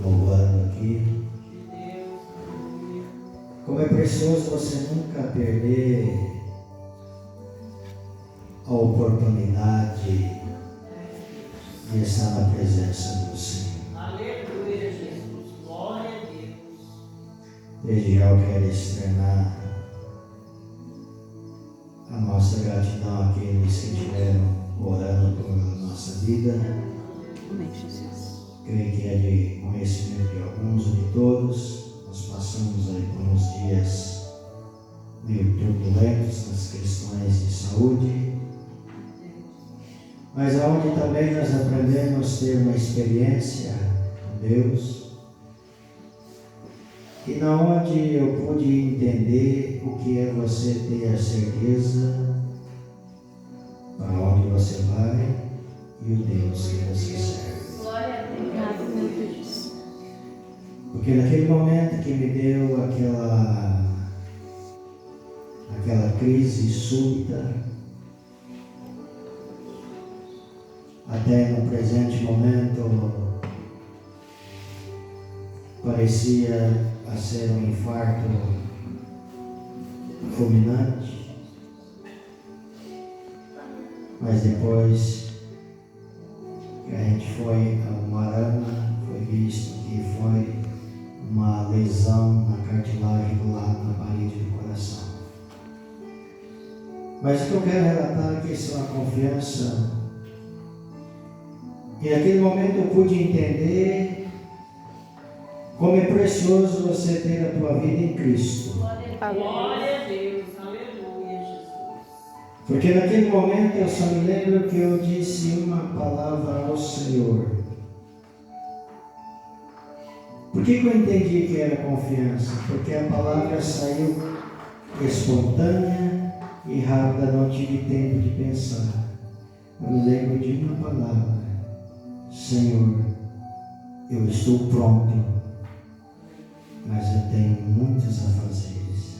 louvando aqui. Como é precioso você nunca perder a oportunidade de estar na presença do Senhor. Aleluia, Jesus. Glória a Deus. Desde já eu quero externar a nossa gratidão àqueles que estiveram orando por nossa vida. Amém, Jesus. Creio que é de conhecimento de alguns ou de todos. Nós passamos aí por uns dias meio turbulentos nas questões de saúde, mas aonde também nós aprendemos a ter uma experiência com Deus, e na onde eu pude entender o que é você ter a certeza para onde você vai e o Deus que você serve. Glória a Deus. Obrigada, meu Deus. Porque naquele momento que me deu aquela crise súbita, até no presente momento parecia a ser um infarto fulminante, mas depois que a gente foi a Umarama, foi visto que foi uma lesão na cartilagem do lado, na parede do coração. Mas o que eu quero relatar é que isso é uma confiança. E naquele momento eu pude entender como é precioso você ter a tua vida em Cristo. Glória a Deus. Aleluia, Jesus. Porque naquele momento eu só me lembro que eu disse uma palavra ao Senhor. Por que eu entendi que era confiança? Porque a palavra saiu espontânea e rápida, não tive tempo de pensar. Eu me lembro de uma palavra: Senhor, eu estou pronto, mas eu tenho muitos afazeres.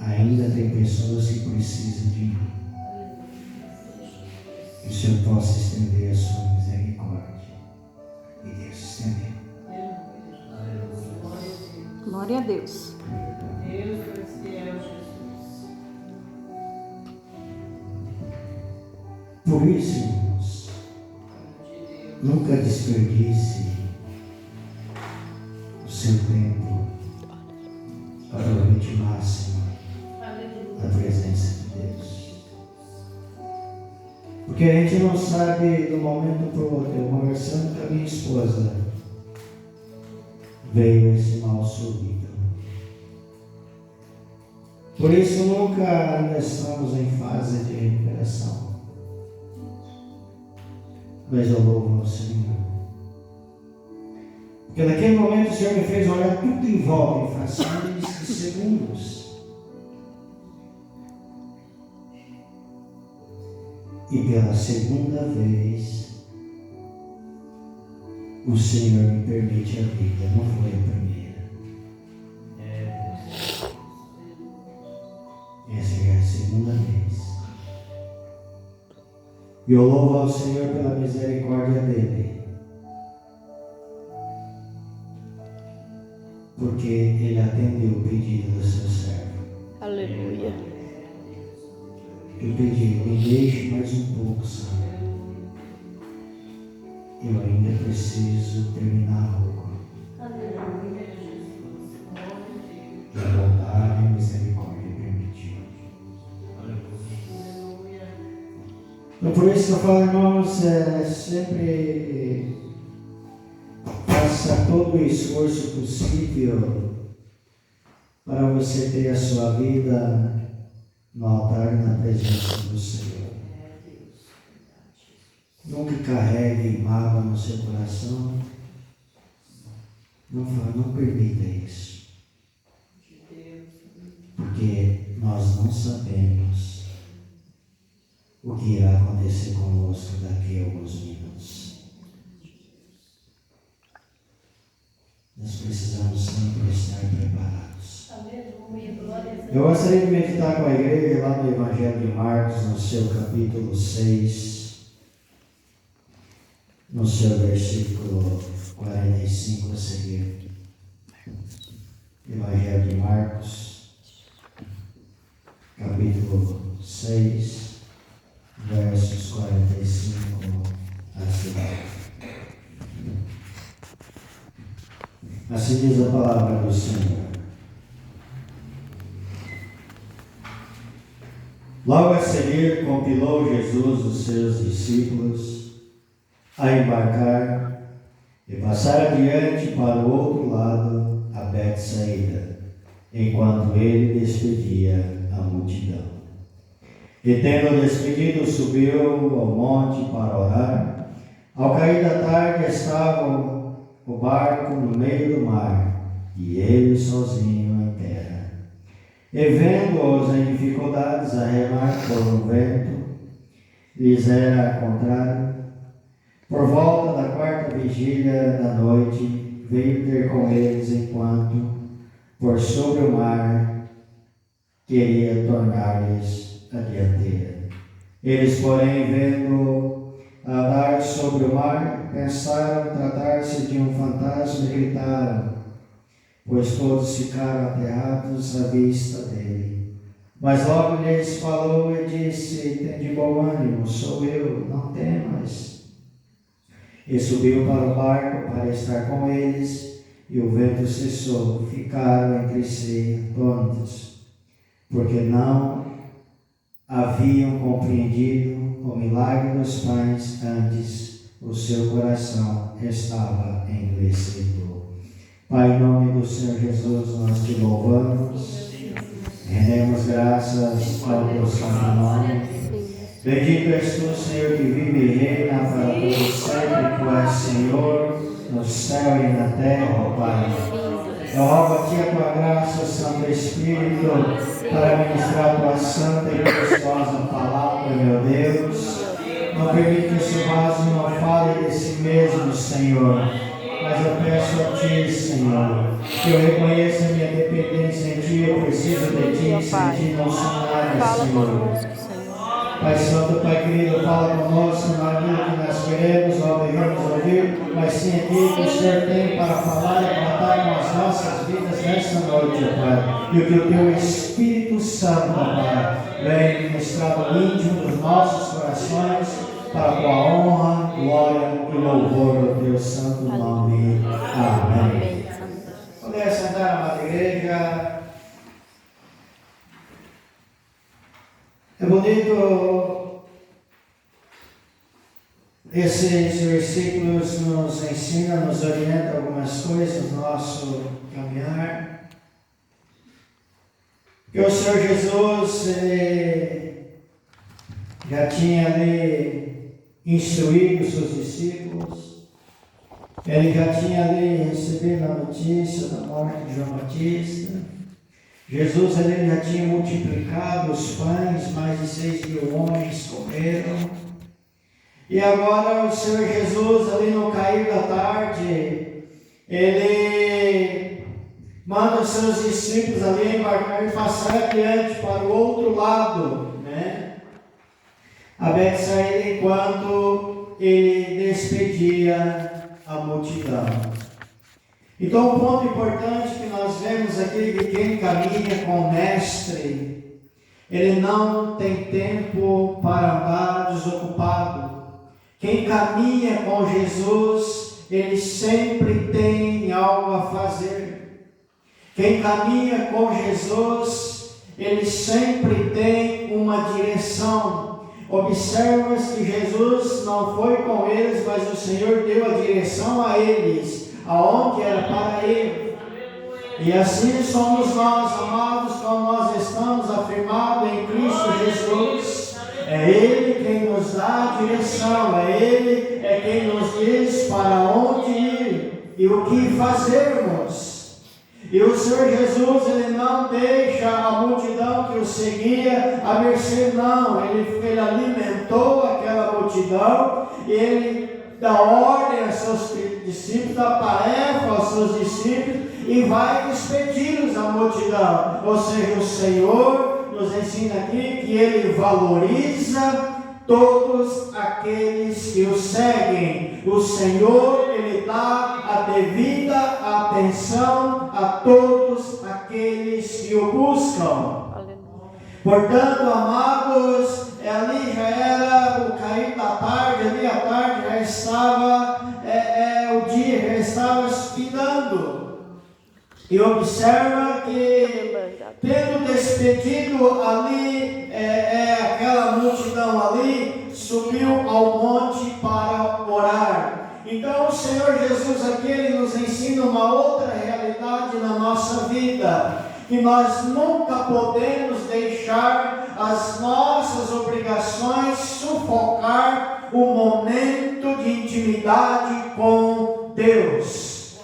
Ainda tem pessoas que precisam de mim. Que o Senhor possa estender a sua misericórdia. E Deus estendeu. Glória a Deus. Deus é fiel, Jesus. Por isso, irmãos, nunca desperdice o seu tempo. Aproveite o máximo a presença de Deus. Porque a gente não sabe do momento para o outro. Eu conversando com a minha esposa, veio esse mal súbito. Por isso nunca ainda estamos em fase de recuperação. Mas eu louvo ao Senhor. Porque naquele momento o Senhor me fez olhar tudo em volta, em frações de segundos. E pela segunda vez, o Senhor me permite a vida, não foi a primeira. Essa é a segunda vez. E eu louvo ao Senhor pela misericórdia dEle. Porque Ele atendeu o pedido do seu servo. Aleluia. Eu pedi, me deixe mais um pouco, Senhor. Eu ainda preciso terminar a roupa. Aleluia, Jesus. E a bondade e a misericórdia permitiu. Aleluia. Então por isso que eu falo, irmãos, sempre faça todo o esforço possível para você ter a sua vida no altar, na presença do Senhor. Nunca carregue mágoa no seu coração. Não permita isso. Porque nós não sabemos o que irá acontecer conosco daqui a alguns minutos. Nós precisamos sempre estar preparados. Aleluia. Glória a Deus. Eu gostaria de meditar com a igreja lá no Evangelho de Marcos, no seu capítulo 6, no seu versículo seguir. Evangelho de Marcos, capítulo 6, versos 45 a seguir. Assim diz a palavra do Senhor. Logo a seguir, compilou Jesus os seus discípulos a embarcar e passar adiante para o outro lado, a Betsaida, enquanto ele despedia a multidão. E tendo despedido, subiu ao monte para orar. Ao cair da tarde estava o barco no meio do mar, e ele sozinho em terra. E vendo-os em dificuldades a remar por um vento, lhes era contrário, por volta da quarta vigília da noite, veio ter com eles enquanto, por sobre o mar, queria tornar-lhes a dianteira. Eles, porém, vendo andar sobre o mar, pensaram tratar-se de um fantasma e gritaram, pois todos ficaram aterrados à vista dele. Mas logo lhes falou e disse, tende bom ânimo, sou eu, não temas. E subiu para o barco para estar com eles, e o vento cessou, ficaram entre si atônitos, porque não haviam compreendido o milagre dos pães, antes o seu coração estava endurecido. Pai, em nome do Senhor Jesus, nós te louvamos, rendemos graças ao teu santo nome. Bendito és tu, Senhor, que vive e reina para todo sempre, tu és Senhor no céu e na terra, ó Pai. Eu rogo a ti a tua graça, Santo Espírito, para ministrar a tua santa e preciosa palavra, meu Deus. Não permite que esse vaso não fale de si mesmo, Senhor. Mas eu peço a ti, Senhor, que eu reconheça a minha dependência em ti, eu preciso de ti, sem ti não sou nada, Senhor. Pai Santo, Pai querido, fala conosco, não é aquilo que nós queremos ou devemos ouvir, mas sim aquilo que o Senhor tem para falar e tratar com as nossas vidas nesta noite, Pai. E o que o teu Espírito Santo, Pai, vem ministrar no íntimo dos nossos corações, para a tua honra, glória e louvor do teu santo nome. Amém. Poder sentar, amada igreja. É bonito, esses versículos nos ensinam, nos orientam algumas coisas no nosso caminhar. Que o Senhor Jesus já tinha ali instruído os seus discípulos, ele já tinha ali recebido a notícia da morte de João Batista. Jesus ele já tinha multiplicado os pães, mais de 6.000 homens comeram. E agora o Senhor Jesus, ali no cair da tarde, ele manda os seus discípulos ali embarcar e passar adiante para o outro lado, né? A Betsaida, enquanto ele despedia a multidão. Então, um ponto importante que nós vemos aqui, que quem caminha com o Mestre, ele não tem tempo para andar desocupado. Quem caminha com Jesus, ele sempre tem algo a fazer. Quem caminha com Jesus, ele sempre tem uma direção. Observa-se que Jesus não foi com eles, mas o Senhor deu a direção a eles, aonde era para ele. E assim somos nós, amados, quando nós estamos afirmados em Cristo Jesus. É Ele quem nos dá a direção, é Ele quem nos diz para onde ir e o que fazermos. E o Senhor Jesus, ele não deixa a multidão que o seguia a mercê, não. Ele alimentou aquela multidão e ele dá ordem aos seus discípulos, dá tarefa aos seus discípulos e vai despedir-os da multidão. Ou seja, o Senhor nos ensina aqui que ele valoriza todos aqueles que o seguem. O Senhor, ele dá a devida atenção a todos aqueles que o buscam. Portanto, amados, ali já era o cair da tarde, ali a tarde já estava, o dia já estava findando. E observa que, tendo despedido ali, aquela multidão ali, subiu ao monte para orar. Então o Senhor Jesus aqui, Ele nos ensina uma outra realidade na nossa vida. Que nós nunca podemos deixar as nossas obrigações sufocar o momento de intimidade com Deus.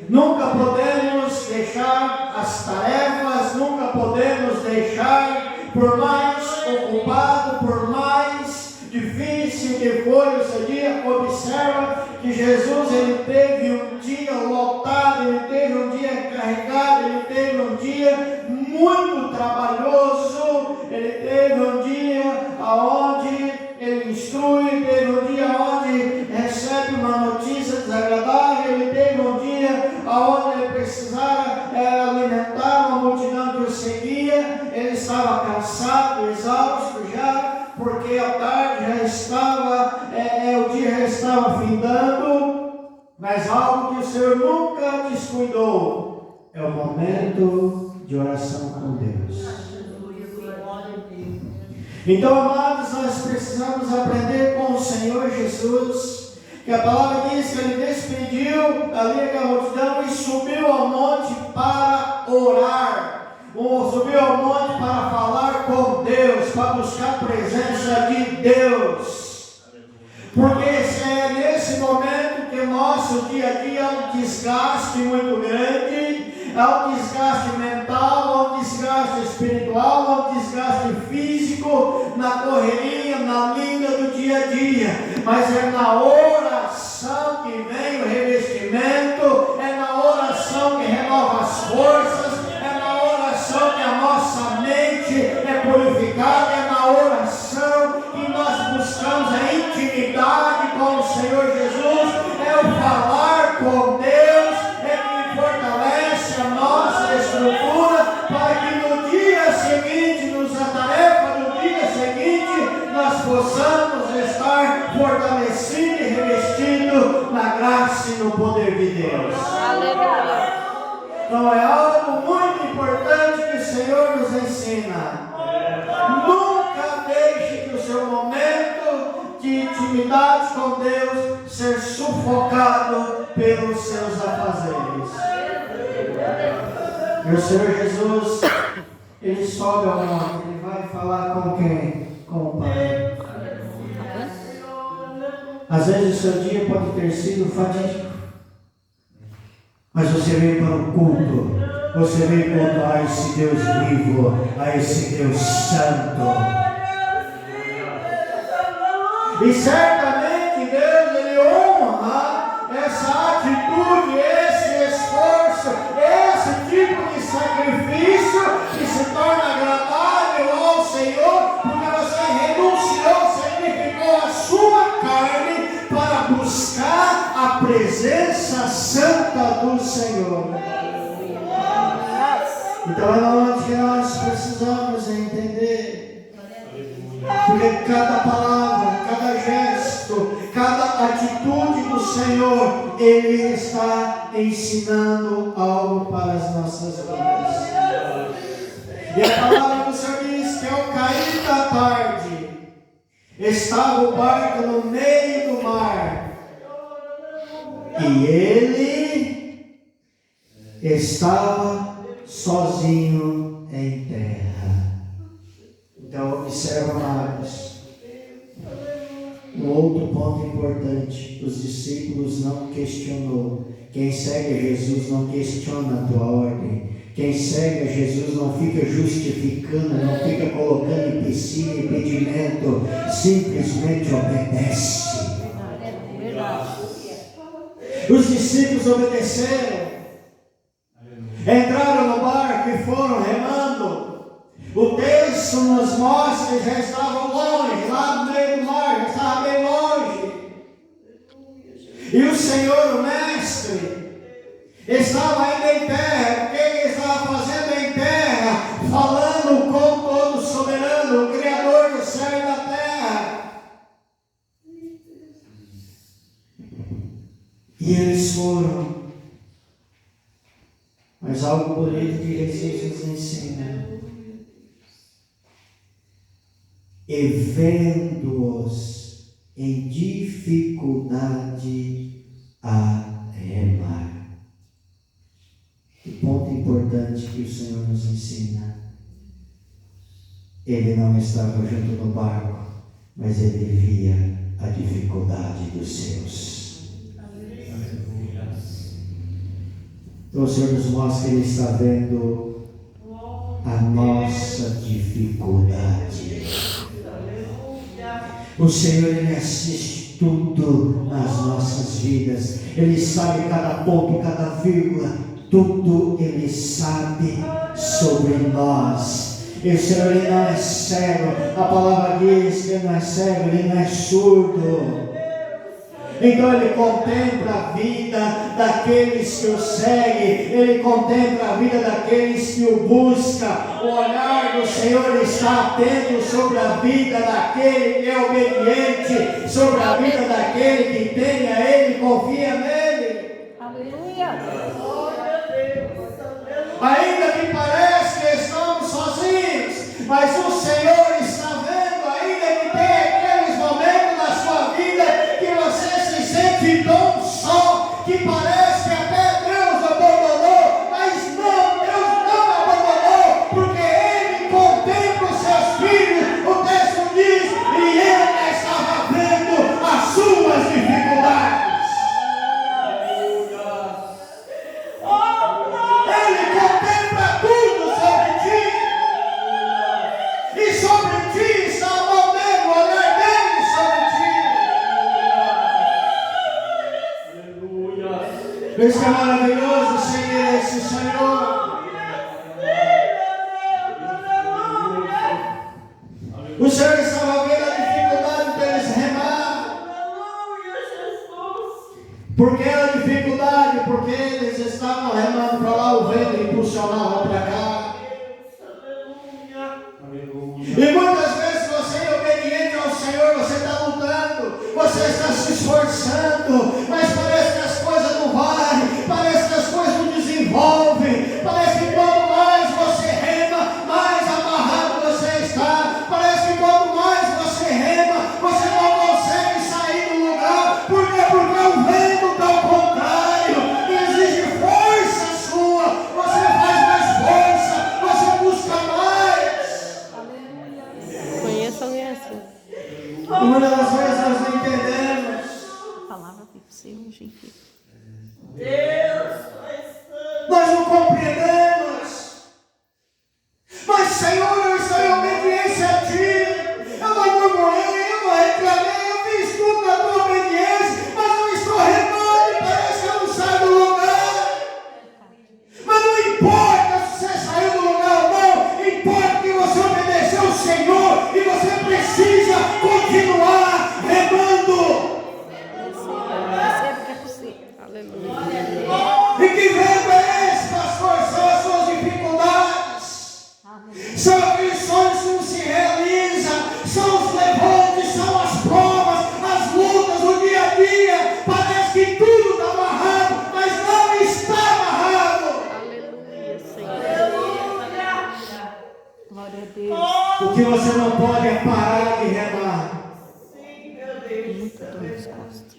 Nunca podemos deixar as tarefas, nunca podemos deixar, por mais ocupado, por mais difícil que foi o seu dia. Observa que Jesus, ele teve um dia lotado, ele teve um dia carregado, ele teve um dia muito trabalhoso, ele teve um dia onde ele instrui, teve um dia onde recebe uma notícia desagradável, ele teve um dia onde ele precisava alimentar uma multidão que o seguia, ele estava cansado, exausto já, porque a tarde já estava, o dia já estava findando, mas algo que o Senhor nunca descuidou é o momento de oração com Deus. Então, amados, nós precisamos aprender com o Senhor Jesus, que a palavra diz que ele despediu ali aquela multidão e subiu ao monte para orar. Subiu ao monte para falar com Deus, para buscar a presença de Deus. Porque é nesse momento que o nosso dia a dia é um desgaste muito grande, é um desgaste mental, é um desgaste espiritual, é um desgaste físico, na correria, na linha do dia a dia. Mas é na oração que vem o revestimento, é na oração que renova as forças, que a nossa mente é purificada, é na oração que nós buscamos a intimidade com o Senhor Jesus, é o falar com Deus, é que fortalece a nossa estrutura, para que no dia seguinte, na tarefa do dia seguinte, nós possamos estar fortalecidos e revestidos na graça e no poder de Deus. Aleluia. Então é algo muito importante que o Senhor nos ensina. Nunca deixe que o seu momento de intimidade com Deus ser sufocado pelos seus afazeres. E o Senhor Jesus, ele sobe ao monte, ele vai falar com quem? Com o Pai. Às vezes o seu dia pode ter sido fatídico, mas você veio para o culto, você veio cultuar a esse Deus vivo, a esse Deus santo. E certamente Deus, ele honra essa atitude, esse esforço, esse tipo de sacrifício que se torna agradável ao Senhor, porque você renunciou, sacrificou a sua carne para buscar a presença santa do Senhor. Então é onde que nós precisamos entender, porque cada palavra, cada gesto, cada atitude do Senhor, Ele está ensinando algo para as nossas vidas. E a palavra do Senhor diz que ao cair da tarde, estava o barco no meio do mar, e ele estava sozinho em terra. Então observa, amados, um outro ponto importante: os discípulos não questionou. Quem segue a Jesus não questiona a tua ordem. Quem segue a Jesus não fica justificando, não fica colocando empecilho, impedimento, simplesmente obedece. Os discípulos obedeceram, entraram no barco e foram remando. O texto nos mostra que já estavam longe, lá no meio do mar, já estava bem longe. E o Senhor, o Mestre, estava ainda em terra. O que ele estava fazendo em terra? Falando com todo soberano, o Criador do céu e da terra. E eles foram. Mas algo bonito que Jesus nos ensina. E vendo-os em dificuldade a remar. O ponto importante que o Senhor nos ensina. Ele não estava junto no barco, mas ele via a dificuldade dos seus. Então o Senhor nos mostra que Ele está vendo a nossa dificuldade. O Senhor, Ele assiste tudo nas nossas vidas. Ele sabe cada ponto, cada vírgula. Tudo Ele sabe sobre nós. E o Senhor, Ele não é cego. A palavra diz que Ele não é cego, Ele não é surdo. Então Ele contempla a vida daqueles que o seguem, Ele contempla a vida daqueles que o buscam. O olhar do Senhor está atento sobre a vida daquele que é obediente, sobre a vida daquele que tem a Ele e confia nele. Aleluia. Ainda que pareça que estamos sozinhos, mas o Senhor está vendo, ainda que tem aqueles momentos na sua vida que você se sente tão só, que parece que até Deus abandonou, mas não, Deus não abandonou, porque Ele contempla os seus filhos. O texto diz, e Ele estava vendo as suas dificuldades. Ele contempla tudo sobre ti, e sobre ti está a mão dele, o olhar dele sobre ti. Esse é maravilhoso, Senhor, esse Senhor. O Senhor estava vendo a dificuldade deles remar. Por que a dificuldade? Porque eles estavam remando para lá, o vento impulsionava para cá. E muitas vezes você é obediente ao Senhor, você está lutando, você está se esforçando, mas parece que as coisas não vão, parece que as coisas não desenvolvem, parece que quanto mais você rema, mais amarrado você está, parece que quanto mais você rema, você não consegue sair do lugar. Por quê? Porque o vento está ao contrário, exige força sua, você faz mais força, você busca mais. Conheço alguém assim. Muitas das vezes nós não entendemos. A palavra tem que ser um jeito. Nós não compreendemos. Mas, Senhor, eu estou em obediência a Ti. Eu não murmurei, eu não reclamei, eu fiz tudo na Tua obediência, mas eu estou remando e parece que eu não saio do lugar. Mas não importa se você saiu do lugar ou não, importa que você obedeceu ao Senhor e você precisa continuar remando. Recebe que é possível. Aleluia. E que vento é esse, pastor? São as suas dificuldades. São aqueles sonhos que não se realizam. São os levantes, são as provas, as lutas, o dia a dia. Parece que tudo está amarrado, mas não está amarrado. Aleluia, Senhor. Glória a Deus. O que você não pode é parar de remar. Muita dor nas costas.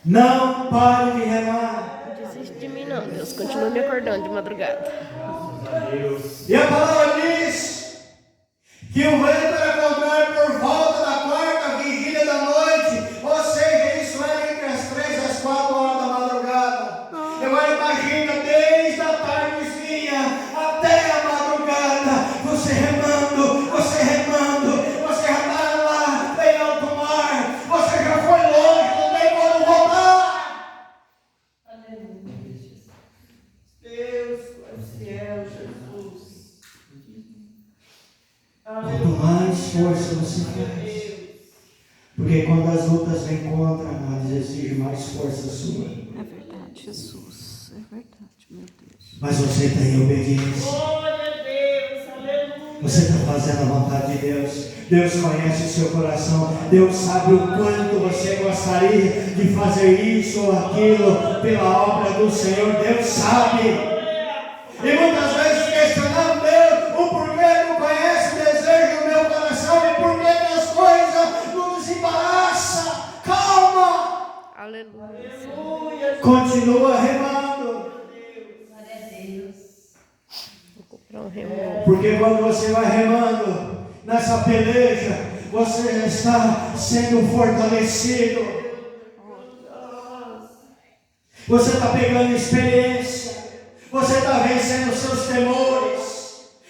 Não pare de remar. Não desiste de mim, não. Deus continua me acordando de madrugada. E a palavra diz que o vento era contrário por volta da quarta vigília da noite, ou seja, isso era entre as 3 e as 4 horas da madrugada. Agora imagina, desde a tardezinha até a madrugada, você remando, você já está lá em alto mar, você já foi longe, não tem como voltar. Deus, fiel, Jesus. Quanto mais força você faz, porque quando as lutas forças vêm contra, mas exige mais força sua. É verdade, Jesus. É verdade, meu Deus. Mas você está em obediência. Glória a Deus, aleluia. Você está fazendo a vontade de Deus. Deus conhece o seu coração. Deus sabe o quanto você gostaria de fazer isso ou aquilo pela obra do Senhor. Deus sabe. E muitas vezes questionamos Deus o porquê Ele não conhece o desejo do meu coração e porquê que as coisas não desembaraçam. Calma. Aleluia. Continua remando. Vou comprar um remo. Porque quando você vai remando nessa peleja, você já está sendo fortalecido. Você está pegando experiência. Você está vencendo os seus temores.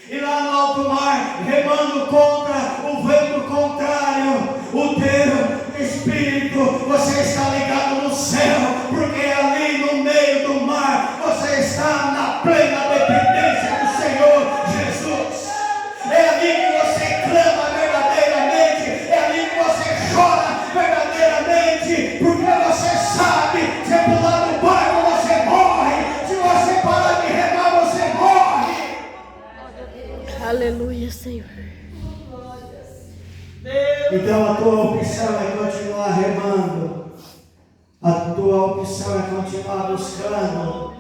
E lá no alto mar, remando contra o vento contrário, o teu espírito, você está ligado no céu, porque ali no meio do mar, você está na plena dependência do Senhor Jesus. É ali que você clama verdadeiramente, é ali que você chora verdadeiramente, porque você sabe, se pular no barco você morre, se você parar de remar você morre. Aleluia, Senhor. Então a tua opção é continuar remando, a tua opção é continuar buscando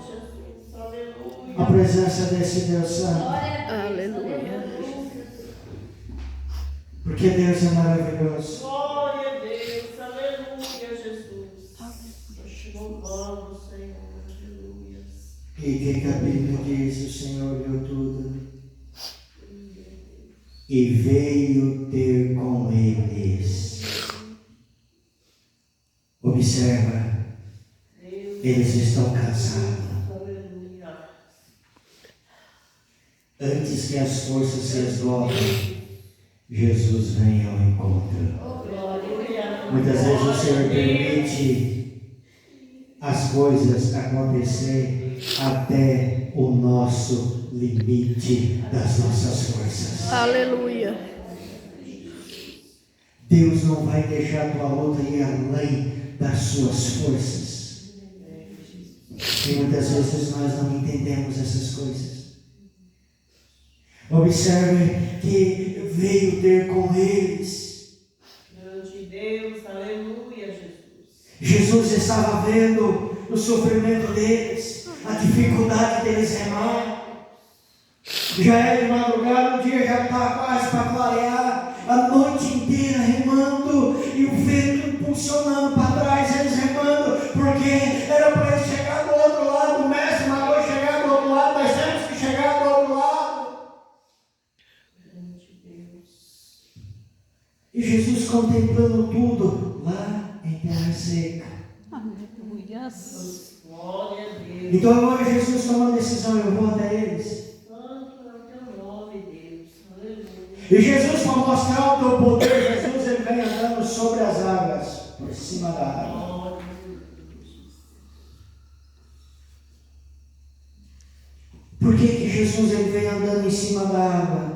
a presença desse Deus Santo. Aleluia. Porque Deus é maravilhoso. Glória a Deus, aleluia, Jesus. Nós te louvamos, Senhor, aleluia. E que a Bíblia diz, o Senhor deu tudo. E veio ter com eles. Observa, eles estão cansados. Antes que as forças se esgotem, Jesus vem ao encontro. Muitas vezes o Senhor permite as coisas acontecer até o nosso limite das nossas forças. Aleluia. Deus não vai deixar a tua luta ir além das suas forças. E muitas vezes nós não entendemos essas coisas. Observe que veio ter com eles. Grande Deus, aleluia, Jesus. Jesus estava vendo o sofrimento deles, a dificuldade deles remar. Já é de madrugada, o dia já está quase para clarear, a noite inteira remando e o vento impulsionando para trás, eles remando, porque era para eles chegar do outro lado. O mestre mandou chegar do outro lado, nós temos que chegar do outro lado. E Jesus contemplando tudo lá em terra seca. Aleluia. Glória a Deus. Então agora Jesus toma uma decisão, eu vou até eles. Santo é o teu nome, Deus. Aleluia. E Jesus, para mostrar o teu poder, Jesus ele vem andando sobre as águas, por cima da água. Glória a Deus. Por que Jesus ele vem andando em cima da água?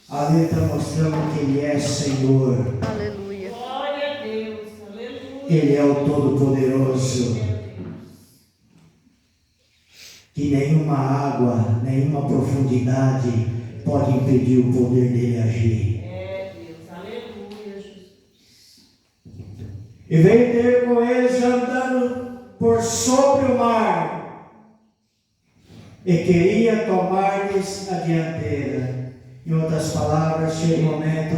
Ali ele está mostrando que Ele é Senhor. Aleluia. Glória a Deus. Aleluia. Ele é o Todo-Poderoso. Que nenhuma água, nenhuma profundidade pode impedir o poder dele agir. É, Deus. Aleluia, Jesus. E veio ter com eles andando por sobre o mar. E queria tomar-lhes a dianteira. Em outras palavras, chega um momento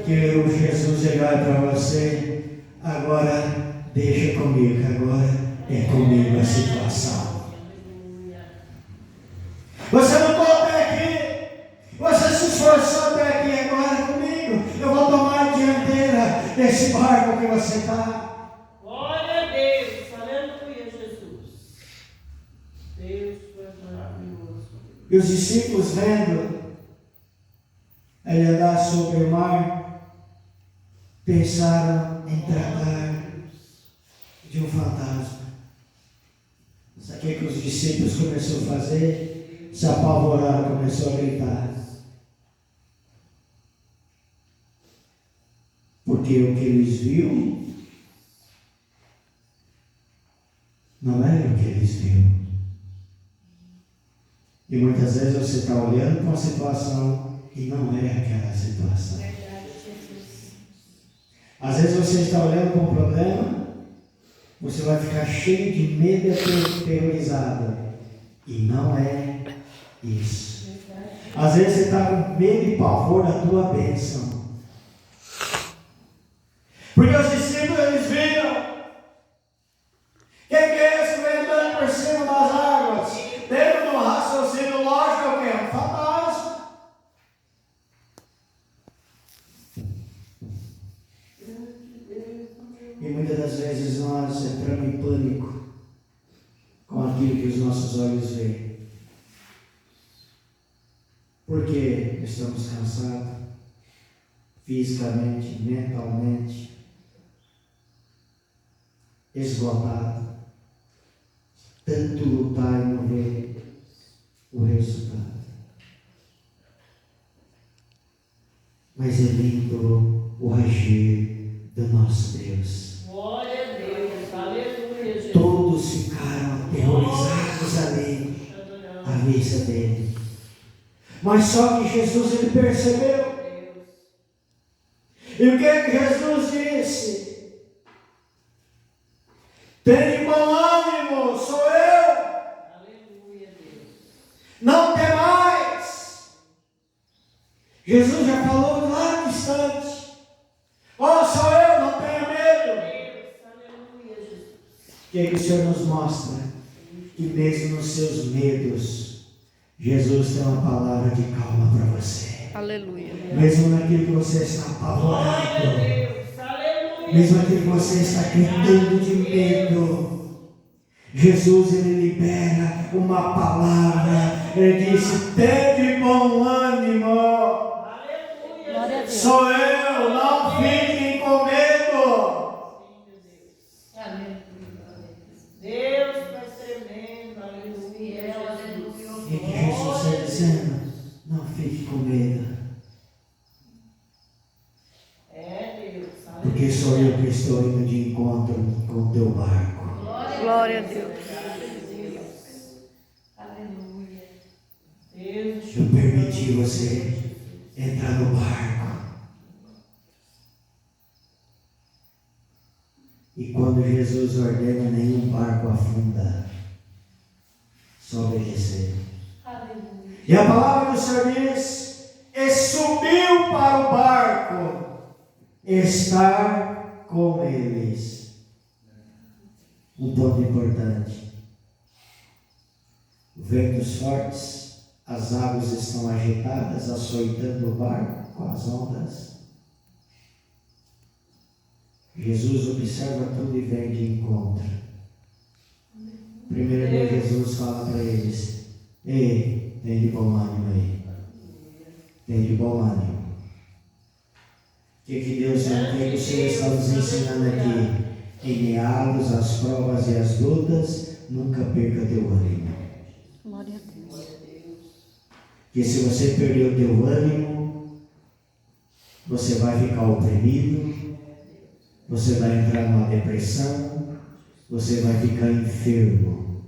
que o Jesus ele olha para você, agora deixa comigo, agora é comigo a situação. Você não pode até aqui, você se esforçou até aqui, agora é comigo, eu vou tomar a dianteira desse barco que você está. Glória a Deus. Aleluia, Jesus. Deus, tu és maravilhoso. E os discípulos vendo ele andar sobre o mar, pensaram em tratar de um fantasma. Sabe o que os discípulos começaram a fazer? Se apavoraram, começou a gritar. Porque o que eles viam não era o que eles viam. E muitas vezes você está olhando para uma situação e não é aquela situação. Às vezes você está olhando para um problema, você vai ficar cheio de medo e aterrorizado. E não é isso. Às vezes você está com medo e pavor da tua bênção. Porque os discípulos eles viram. Quem que é esse que vem andando por cima das águas? Dentro de um raciocínio lógico, é o quê? Um fantasma. E muitas das vezes nós entramos em pânico com aquilo que os nossos olhos veem. Porque estamos cansados, fisicamente, mentalmente, esgotados. Tanto lutar e não ver o resultado. Mas é lindo o agir do nosso Deus. Glória a Deus, aleluia, Jesus. Todos ficaram aterrorizados ali à vista dele. Mas só que Jesus ele percebeu. E o que é que Jesus disse? Tem bom ânimo, sou eu. Aleluia, Deus. Não temais. Jesus já falou lá distante. Ó, sou eu, não tenha medo. Aleluia, Jesus. O que é que o Senhor nos mostra? Que mesmo nos seus medos, Jesus tem uma palavra de calma para você. Aleluia. Mesmo naquilo que você está apavorado. Deus, aleluia. Mesmo aquilo que você está gritando de medo. Jesus, ele libera uma palavra. Ele disse, tende bom ânimo. Aleluia. Sou eu, não fiquem com medo. Deus faz tremendo, aleluia, aleluia. E que Jesus está dizendo, não fique com medo. É Deus, Porque sou eu que estou indo de encontro com o teu barco. Glória a Deus. aleluia. Deus, Eu permiti você entrar no barco. E quando Jesus ordena, nenhum barco afunda. Só obedecer. aleluia. E a palavra do Senhor diz, e subiu para o barco, estar com eles. Um ponto importante. Ventos fortes, as águas estão agitadas, açoitando o barco com as ondas. Jesus observa tudo e vem de encontro. Primeiro Deus, Jesus fala para eles, ei, tem de bom ânimo aí. Tem de bom ânimo. O que Deus não tem, o Senhor está nos ensinando aqui. Em meados, as provas e as lutas, nunca perca teu ânimo. Glória a Deus. Porque se você perder o teu ânimo, você vai ficar oprimido, você vai entrar numa depressão, você vai ficar enfermo.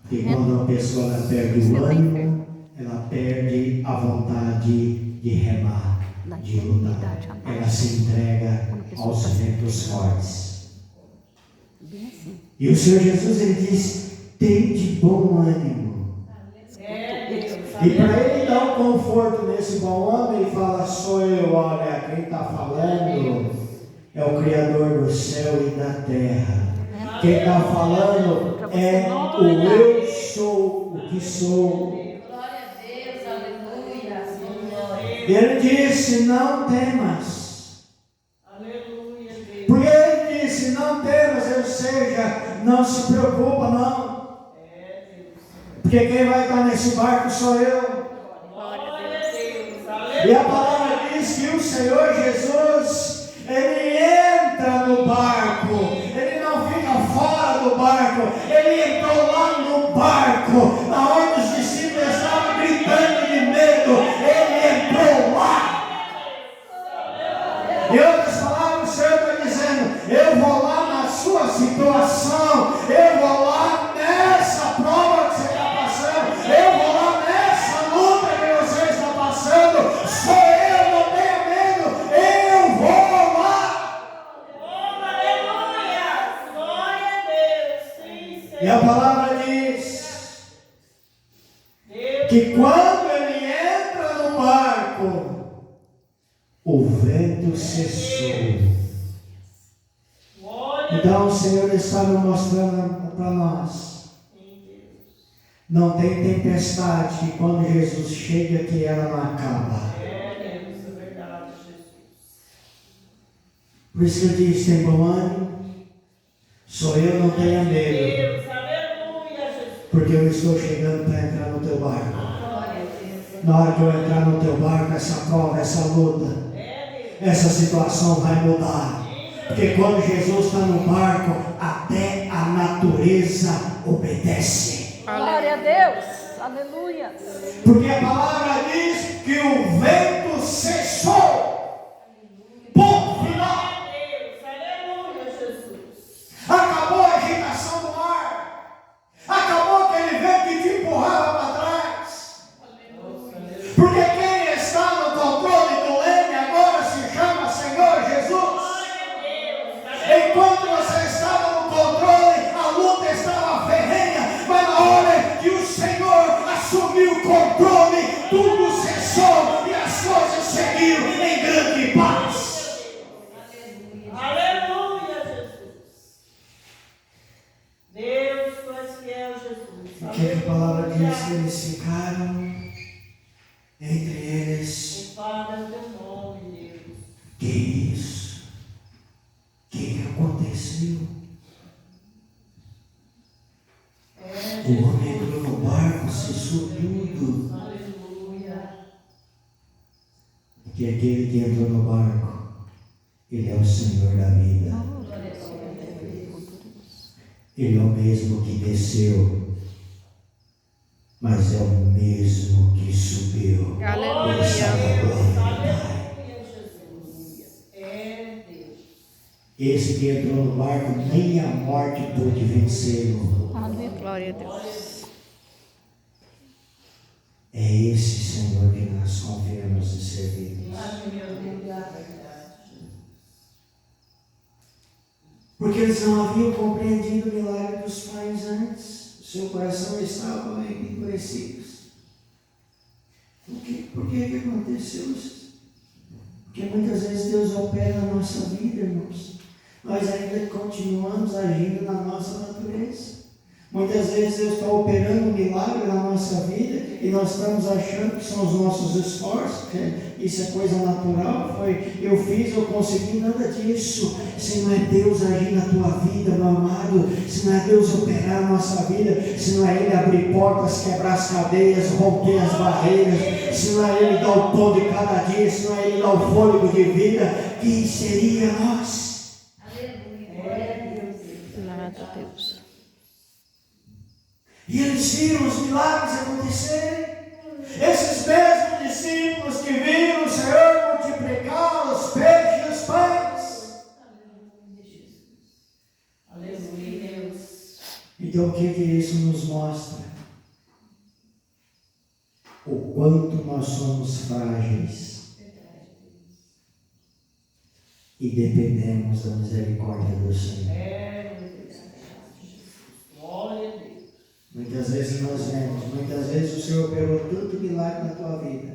Porque quando uma pessoa ela perde o ânimo, ela perde a vontade de remar, de lutar. Ela se entrega aos ventos fortes. Bem assim. E o Senhor Jesus, ele diz, tem de bom ânimo. E para ele dar um conforto nesse bom ânimo, ele fala, sou eu, olha, quem está falando é o Criador do céu e da terra. Quem está falando é o eu sou, o que sou. Glória a Deus, aleluia. E ele disse, não temas. Aleluia, Deus. Porque ele disse, não temas, ou seja, não se preocupa não. Porque quem vai estar nesse barco sou eu. Glória a Deus, aleluia. E a palavra diz que o Senhor Jesus, ele entra no barco, ele não fica fora do barco, ele entrou lá no barco, onde os discípulos estavam gritando de medo, ele entrou lá. Em outras palavras, E a palavra diz que quando ele entra no barco, o vento cessou. Então o Senhor está nos mostrando para nós. Não tem tempestade que quando Jesus chega que ela não acaba. Por isso que ele diz, tem bom ânimo, sou eu, não tenha medo. Porque eu estou chegando para entrar no teu barco. Na hora que eu entrar no teu barco, essa prova, essa luta, essa situação vai mudar. Porque quando Jesus está no barco, até a natureza obedece. Glória a Deus. Aleluia. Porque a palavra diz que o vento cessou. Ponto final. Acabou a agitação do mar. Acabou aquele vento que te empurrava para trás. Porque quem está no controle do leme agora se chama Senhor Jesus. Enquanto você estava no controle, a luta estava ferrenha. Mas na hora que o Senhor assumiu o controle, tudo cessou e as coisas seguiram em grande paz. Deus, tu és fiel, Jesus. O que a palavra diz? Que eles ficaram entre eles. Para o teu nome, Deus. Que isso? O que aconteceu? O homem entrou no barco, cessou tudo. Aleluia. Porque aquele que entrou no barco, ele é o Senhor da vida. Ele é o mesmo que desceu, mas é o mesmo que subiu. Aleluia. Ele sabe glorificar. Esse que entrou no barco, nem a morte pôde vencê-lo. Aleluia. Glória a Deus. É esse Senhor que nós confiamos e servimos. Porque eles não haviam compreendido o milagre dos pais antes. O seu coração estava endurecidos. Por que aconteceu isso? Porque muitas vezes Deus opera na nossa vida, irmãos. Nós ainda continuamos agindo na nossa natureza. Muitas vezes Deus está operando um milagre na nossa vida e nós estamos achando que são os nossos esforços, que isso é coisa natural, eu fiz, eu consegui, nada disso. Se não é Deus agir na tua vida, meu amado, se não é Deus operar na nossa vida, se não é Ele abrir portas, quebrar as cadeias, romper as barreiras, se não é Ele dar o pão de cada dia, se não é Ele dar o fôlego de vida, quem seria nós? Glória a Deus. E eles viram os milagres acontecerem. Esses mesmos discípulos que viram o Senhor multiplicar os peixes e os pães. Aleluia, Deus. Então o que isso nos mostra? O quanto nós somos frágeis e dependemos da misericórdia do Senhor. Glória a Deus. Muitas vezes nós vemos, muitas vezes o Senhor operou tanto milagre na tua vida.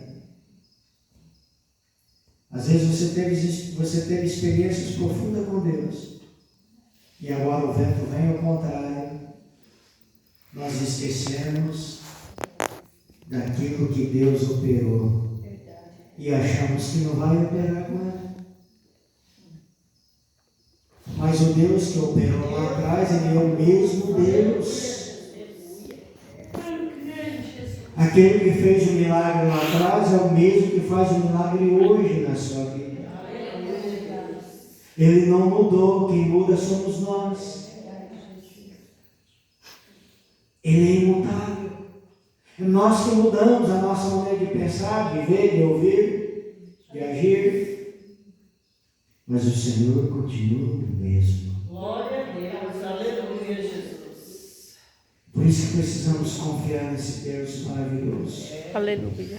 Às vezes você teve experiências profundas com Deus. E agora o vento vem ao contrário. Nós esquecemos daquilo que Deus operou. E achamos que não vai operar com ela. Mas o Deus que operou lá atrás, Ele é o mesmo Deus. Aquele que fez o milagre lá atrás é o mesmo que faz o milagre hoje na sua vida. Ele não mudou, quem muda somos nós. Ele é imutável. É nós que mudamos a nossa maneira de pensar, de ver, de ouvir, de agir. Mas o Senhor continua o mesmo. Glória a Deus. Aleluia, Jesus. Por isso que precisamos confiar nesse Deus maravilhoso. Aleluia.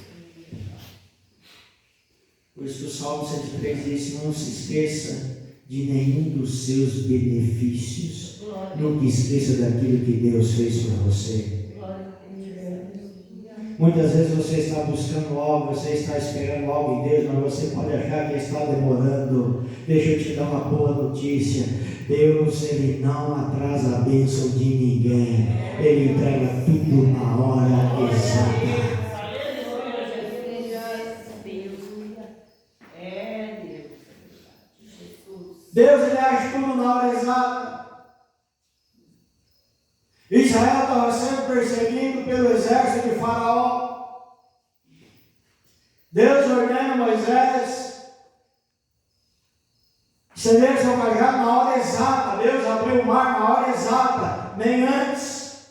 Por isso que o Salmo 103 diz: não se esqueça de nenhum dos seus benefícios. Nunca esqueça daquilo que Deus fez por você. Glória a Deus. Muitas vezes você está buscando algo, você está esperando algo em Deus, mas você pode achar que está demorando. Deixa eu te dar uma boa notícia. Deus, Ele não atrasa a bênção de ninguém. Ele entrega tudo na hora exata. Deus, Ele age tudo na hora exata. Israel estava sendo perseguido pelo exército de Faraó. Deus ordena a Moisés estender seu cajado na hora exata. Deus abriu o mar na hora exata, nem antes,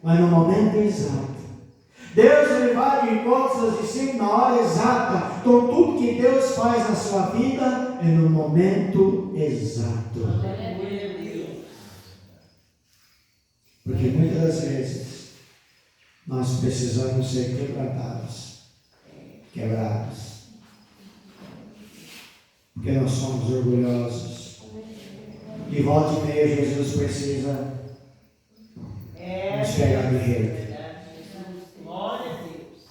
mas no momento exato. Deus, Ele vai de encontro aos seus discípulos na hora exata. Então tudo que Deus faz na sua vida é no momento exato. Porque muitas das vezes nós precisamos ser quebrados. Porque nós somos orgulhosos. De volta e meia Jesus precisa nos pegar de jeito. Glória a Deus.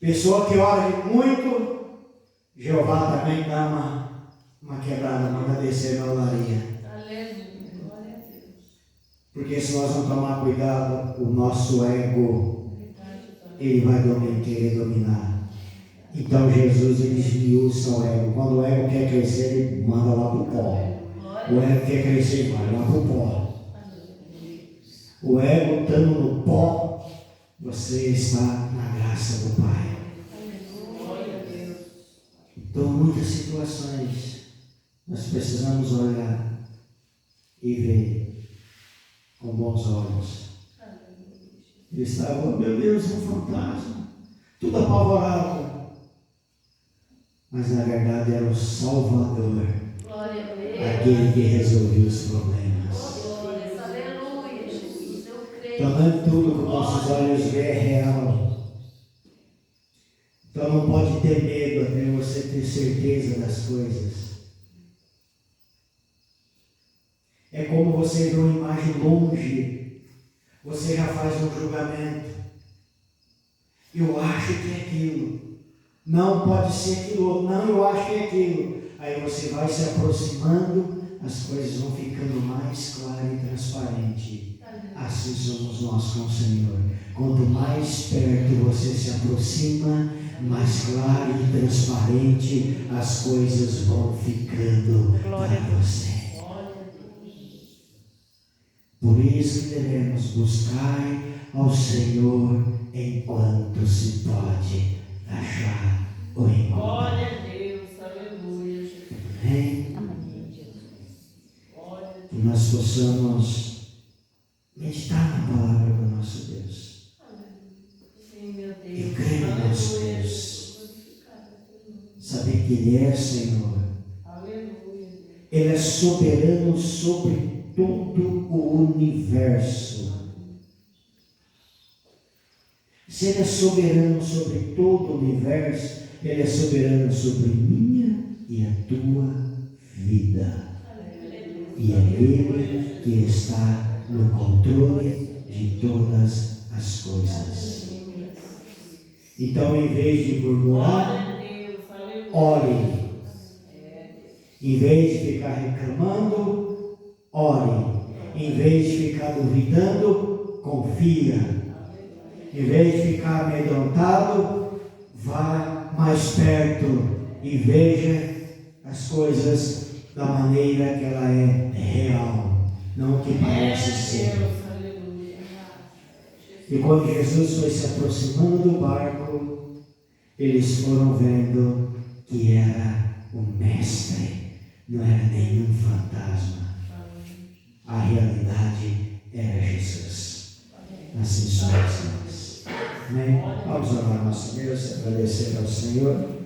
Pessoa que ora muito, Jeová também dá uma quebrada, manda descer na olaria. Porque se nós não tomar cuidado, o nosso ego, ele vai querer dominar. Então Jesus, ele esmiuça o ego. Quando o ego quer crescer, ele manda lá para o pó. O ego quer crescer, vai lá para o pó. O ego estando no pó, você está na graça do Pai. Então, muitas situações, nós precisamos olhar e ver com bons olhos. Ele estava, meu Deus, um fantasma, tudo apavorado. Mas na verdade era o Salvador, aquele que resolveu os problemas. Então nem tudo que nossos olhos veem é real. Então não pode ter medo até você ter certeza das coisas. É como você vê uma imagem longe, você já faz um julgamento. Eu acho que é aquilo. Não pode ser aquilo. Não, eu acho que é aquilo. Aí você vai se aproximando, as coisas vão ficando mais claras e transparentes. Assim somos nós com o Senhor. Quanto mais perto você se aproxima, mais claro e transparente as coisas vão ficando para você. Por isso que devemos buscar ao Senhor enquanto se pode achar o encontro. Glória a Deus, aleluia. Amém? Que nós possamos meditar na palavra do nosso Deus. Sim, meu Deus. E crer no nosso Deus. Saber que Ele é Senhor. Aleluia. Ele é soberano sobre todo o universo. Se Ele é soberano sobre todo o universo, Ele é soberano sobre minha e a tua vida. E é Ele que está no controle de todas as coisas. Então, em vez de murmurar, ore. Em vez de ficar reclamando, ore. Em vez de ficar duvidando, confia. Em vez de ficar amedrontado, vá mais perto e veja as coisas da maneira que ela é real, não o que parece ser. E quando Jesus foi se aproximando do barco, eles foram vendo que era o Mestre, não era nenhum fantasma. A realidade era Jesus. Assim somos nós. Amém? Vamos orar, nosso Deus, agradecer ao Senhor.